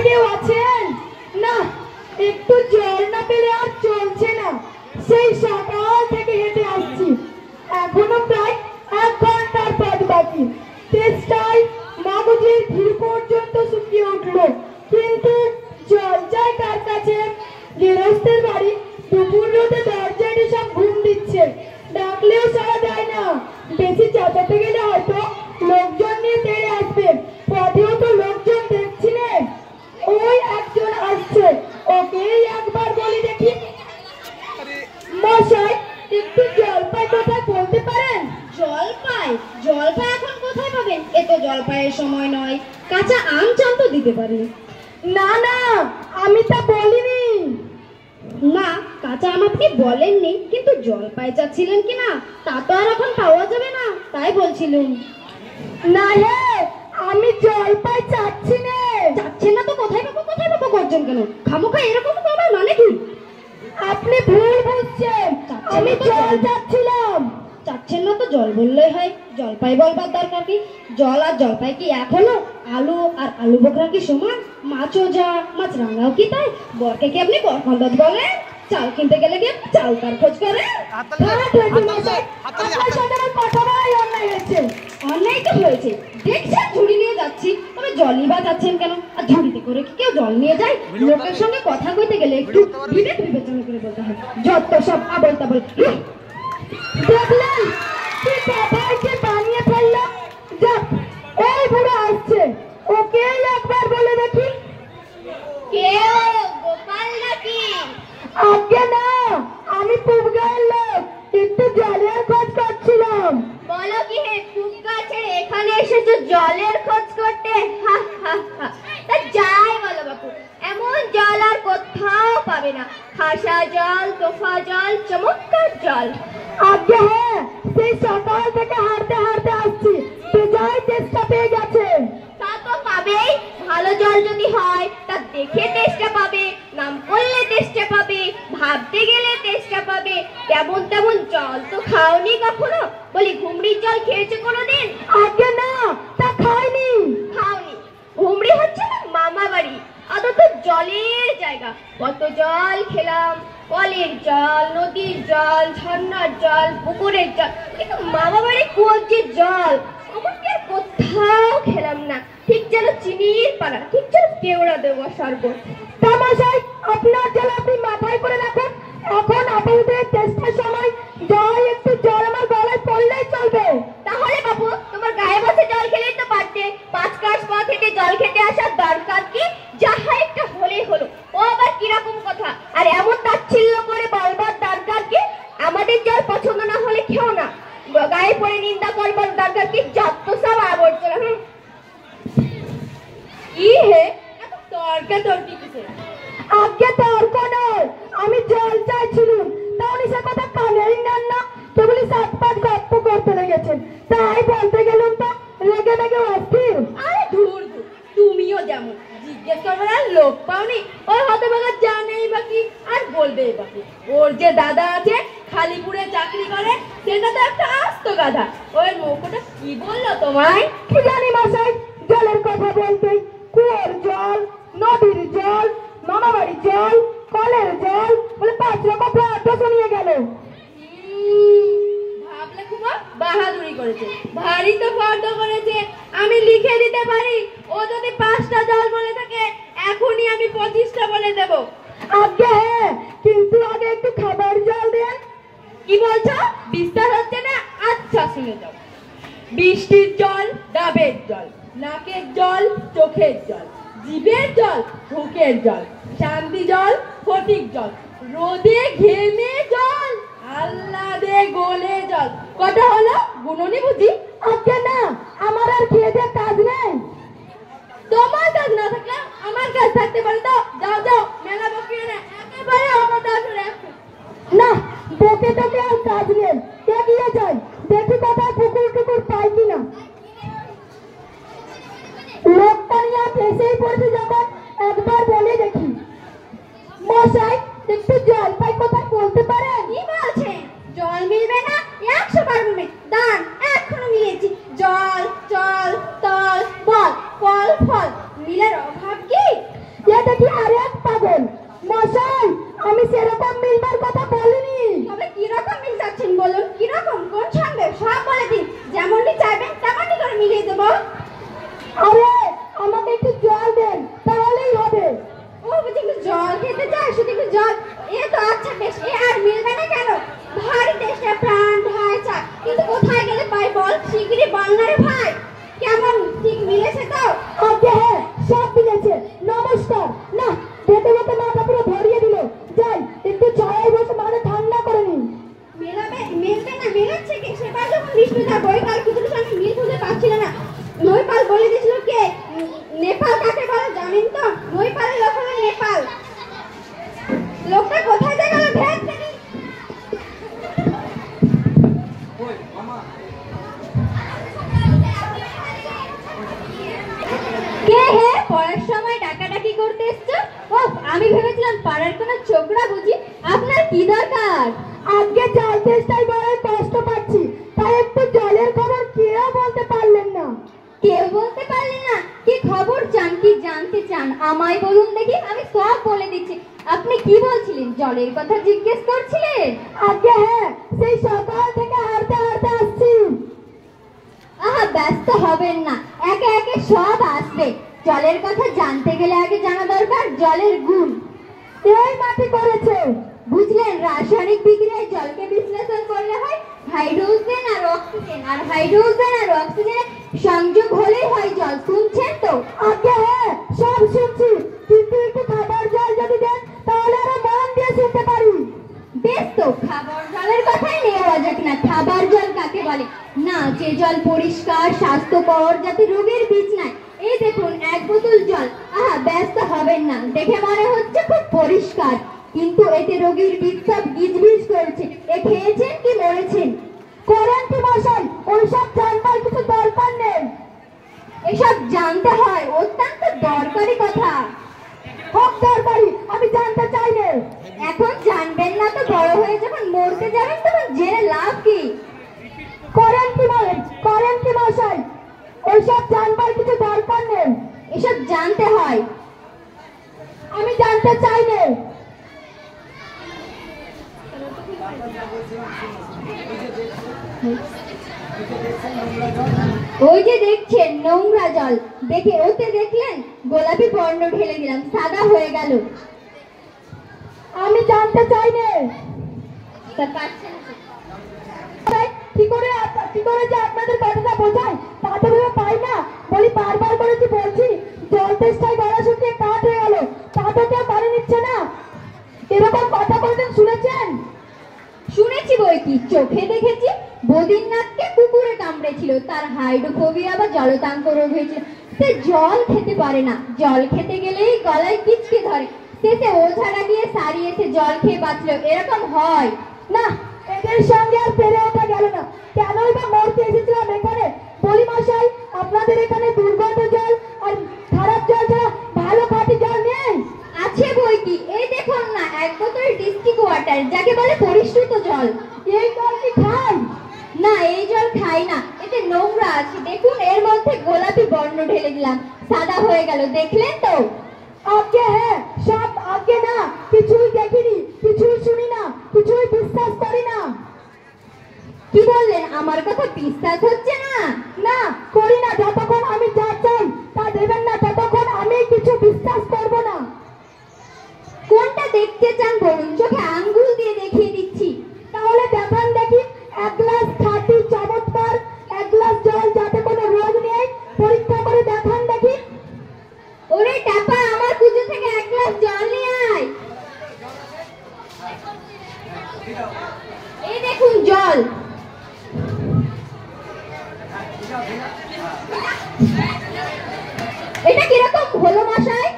কেউ আছেন? না, একটু জল না পেলে আর চলছে না। সেই সকাল থেকে হেঁটে আসছি, এখনো প্রায় 1 ঘন্টার পথ বাকি। তেষ্টায় মগজের ভিড় পর্যন্ত শুকিয়ে উঠল, কিন্তু জল চাই কার কাছে? গৃহস্থের বাড়ি, দুপুর রোদে দরজায় সব ঘুম দিচ্ছে, ডাকলেও সাড়া দেয় না। বেশি চাচাতে গেলে হয়তো লোকজন নিয়ে তেড়ে আসবে, পথেও তো লোকজন দেখছি না। ওই একজন আসছে, ওকেই একবার বলি দেখি। মশাই, একটু জলপাই কোথায় বলতে পারেন? জলপাই? জলপাই এখন কোথায় পাবেন? এ তো জলপাইয়ের সময় নয়। কাঁচা আম চাল তো দিতে পারি। না না, আমি তা বলিনি। না, কাঁচা আম আপনি বলেননি, কিন্তু জলপাই চাচ্ছিলেন কিনা তা তো আর এখন পাওয়া যাবে না, তাই বলছিলুম। না হে, আমি জলপাই চাচ্ছি না। চাচ্ছেন না তো কোথায় পাবো কোথায় পাবো করছেন কেন? খামোখা এরকম করবার মানে কি? আপনি ভুল বুঝছেন, আমি জল চাচ্ছিলাম। চাচ্ছেন না তো জল বললেই হয়, জলপাই বলবার দরকার কি? জল আর জলপাই কি এক হলো? আলু আর আলু বোখরা কি সমান? মাছও যা মাছ রাঙাও কি তাই? বরকে কি আপনি বরখণ্ডত বলেন? চাল কিনতে গেলে কি আপনি চাল তার খোঁজ করেন? অন্যায় তো হয়েছে, দেখছেন ঝুড়ি নিয়ে যাচ্ছি, তবে জলই বা যাচ্ছেন কেন? আর ঝুড়িতে করে কি কেউ জল নিয়ে যায়? লোকের সঙ্গে কথা কইতে গেলে একটু বিবেক বিবেচনা করে বলতে হয়। যত সব আবল তাবল। দেখলেন কি বাবাইকে বানিয়ে ফেললো? যাক, এই বুড়ো আসছে, ওকে একবার বলে দেখি। কেউ গোপাল নাকি? আগে না, আমি পুবগাঁয়ের লোক, একটু জলের খোঁজ করছিলাম। বলো কি হে, পুবগা ছেড়ে এখানে এসেছো জলের খোঁজ করতে? হা হা হা। তা যাই বলো বাপু, এমন জল আর কোথাও পাবে না। খাসা জল, তোফা জল, চমৎকার জল। আগে হ্যাঁ, সেই সকাল থেকে হাঁটতে হাঁটতে আসছি, বেজায় চেষ্টা পেয়ে গেছে। তা তো পাবেই, ভালো জল যদি হয় তা দেখে টেস্টটা পাবে, নাম করলে টেস্টটা পাবে, ভাবতে গেলে টেস্টটা পাবে। তেমন তেমন জল তো খাওনি কখনো? বলি ঘুমড়ির জল খেয়েছো কোনোদিন? আগে না, তা খাইনি। খাওনি? ঘুমড়ি হচ্ছে না মামা বাড়ি, আদত জলের জায়গা। কত জল খেলাম, কলের জল, নদীর জল, ঝর্ণার জল, পুকুরের জল, কিন্তু মামা বাড়ি কুয়োর যে জল আমাকে আর কোথাও খেলাম না। ঠিক যেন চিনির পানা, ঠিক যেন কেওড়া দেওয়া শরবত। তামাশাই, আপনার জল আপনি মাথায় করে রাখুন। এখন আপনাদের টেস্টের সময় যাই একটু জল আমার গলায় পড়লেই চলবে। তাহলে বাবু, তোমার গায়ে বসে জল খেলেই তো পারতে। 5 কাজ পথ হেঁটে জল খেতে আসার দরকার কি? যাহা একটা হলেই হলো। ও আবার কিরকম কথা? আর এমন তাচ্ছিল্য করে বলবার দরকার কি? আমাদের জল পছন্দ না হলে খেও না, গায়ে পড়ে নিন্দা করবার দরকার কি? যত সব আবর্জনা। কি হে, এত তর্কাতর্কি কিসের? আগে তর্ক নয়, আমি জল চাইছিলাম, তাহলে সে কথা কানেই নেন না, কেবলই 7-5 গপ্প করতে লেগেছেন, তাই বলতে গেলাম তো রেগে রেগে অস্থির। আরে ধুর ধুর, তুমিও যেমন জিজ্ঞেস করবার আর লোক পাওনি। ওই হতভাগা জানেই বাকি আর বলবেই বাকি। ওর যে দাদা আছে, খালিপুরে চাকরি করে, সেটা তো একটা আস্ত গাধা। ওই নৌকোটা কি বললো তোমায়? কি জানি মশাই, জলের কথা বলতেই কুয়োর জল, নদীর জল, মামাবাড়ির জল, কলের জল বলে 5 রকম প্রার্থ শুনিয়ে গেল। ভাবলে খুব বাহাদুরি করেছে, ভারী তো ফর্দ করেছে। আমি লিখে দিতে পারি, ও যদি 5টা জল বলে থাকে এখনই আমি 25টা বলে দেব। আগে হ্যাঁ, কিন্তু আগে একটু খাবার জল দেন। কি বলছো? বিস্তার হচ্ছে না? আচ্ছা শুনে যাও। বৃষ্টির জল ডাবের জল, নাকের জল চোখের জল, জিভের জল ঢোকের জল, শান্তি জল ফটিক জল, রোদে ঘেমে জল, আহ্লাদে গোলে জল। কটা হলো? গুণনি বুঝি? আগে না, আমার আর খেয়ে দিয়ে কাজ নেই। তোমার কাজ না থাকলে আমার কাজ থাকতে পারে তো? যাও যাও, মেলা বকিয়ে না, একেবারে আমার কাজ রাখো না, বকে তোকে আর কাজ নেই, এগিয়ে যাই, দেখি কোথায় পুকুর টুকুর পাই কিনা। লোকটা নিয়ে এসেই পড়েছে যখন, একবার বলে দেখি। মশাই, একটু জল পাই কোথায় বলতে পারেন? কি বলছে? জল মিলবে না? 100 বার মিলবে। দাঁড়ান, এখনো মিলেছি। জল, চল, তল, বল, ফল, ফল, মিলের অভাব কি? চান আমায় বলুন দেখি, আমি সব বলে দিচ্ছি। আপনি কি বলছিলেন? জলের কথা জিজ্ঞেস করছিলেন? আগে হ্যাঁ, সেই সকাল থেকে হাঁটতে হাঁটতে আসছি। আহা, ব্যস্ত হবেন না, একে একে সব আসবে। জলের কথা জানতে গেলে আগে জানা দরকার জলের গুণ। এই মাটি করেছে। বুঝলেন, রাসায়নিক বিক্রিয়ায় জলকে বিশ্লেষণ করলে হয় হাইড্রোজেন আর অক্সিজেন, আর হাইড্রোজেন আর অক্সিজেনের সংযোগ হলেই হয় জল। শুনছেন তো? আগে হ্যাঁ, সব শুনছি, কিন্তু একটু খাবার জল যদি দেন তাহলে আরো মন দিয়ে শুনতে পারি। বেশ তো, খাবার জলের কথাই নেওয়া যাক না। খাবার জল কাকে বলে? না, যে জল পরিষ্কার স্বাস্থ্যকর, যাতে রোগের বীজ নাই। এই দেখুন, এক বোতল জল। আহা, ব্যস্ত হবেন না, দেখে মনে হচ্ছে খুব পরিষ্কার, কিন্তু এতে রোগীর বীজ সব গিজগিজ করছে। এ খেয়েছেন কি মরেছেন? করেন কি মশাই, ওইসব জানবার কিছু দরকার নেই। এসব জানতে হয়, অত্যন্ত দরকারি কথা। খুব দরকারি, আমি জানতে চাই না। এখন জানবেন না তো বড় হয়ে যখন মরতে যাবেন তখন জেনে লাভ কি? করেন কি বলেন, করেন কি মশাই, ওইসব জানবার কিছু দরকার নেই। এসব জানতে হয়। আমি জানতে চাই না। ওই যে দেখছেন নোংরা জল, দেখে ওতে দেখলেন গোলাপি বর্ণ ঢেলে দিলাম, সাদা হয়ে গেল। আমি জানতে চাই না। তা পাচ্ছেন না? কি করে যে আপনাদের কথাটা বোঝায় তা তো ভেবে পাই না। বলি, বারবার করেছি বলছি, জল তেষ্টায় গলা শুকিয়ে কাঠ হয়ে গেল, তা তো কেউ পানি নিচ্ছে না। এরকম কথা বলতেন শুনেছেন? শুনেছি বই কি, চোখে দেখেছি। বদিরনাথকে কুকুরে কামড়েছিল, তার হাইড্রোফোবিয়া বা জলতাঙ্ক রোগ হয়েছিল। সে জল খেতে পারে না, জল খেতে গেলেই গলায় কিচকে ধরে। শেষে ওঝাটা গিয়ে সারিয়েছে, জল খেয়ে বাঁচলো। এরকম হয় না, এদের সঙ্গে আর পেরে ওঠা গেল না। কেনই বা মরতে এসেছিলাম এখানে? বলি মশাই, আপনাদের এখানে দুর্গন্ধ জল আর খারাপ জল ছাড়া ভালো খাঁটি জল নেই? আছে বই কি, এই দেখুন না, এক বোতল ডিস্ট্রিক্ট ওয়াটার, যাকে বলে পরিশ্রুত জল। এই জল কি খান? না, এই জল খাই না, এতে নোংরা আছে। দেখুন, এর মধ্যে গোলাপি বর্ণ ঢেলে দিলাম, সাদা হয়ে গেল। দেখলেন তো? আগে হ্যাঁ, সব আগে না, কিছুই দেখিনি, কিছুই শুনি না, কিছুই বিশ্বাস করি না। কি বললেন? আমার কথা বিশ্বাস হচ্ছে না? না, করি না। যতক্ষণ আমি যা চাই তা দেবেন না ততক্ষণ আমি কিছু বিশ্বাস করব না। কোনটা দেখতে চান বলুন, চোখে আঙ্গুল দিয়ে দেখিয়ে দিচ্ছি। তাহলে দেখান দেখি, এক গ্লাস খাঁটি চমৎকার এক গ্লাস জল যাতে কোনো রোগ নেই, পরীক্ষা করে দেখান দেখি। ওরে টাপা, আমার কুজো থেকে এক গ্লাস জল নিয়ে আয়। এই দেখুন জল। এটা কিরকম হলো মশাই?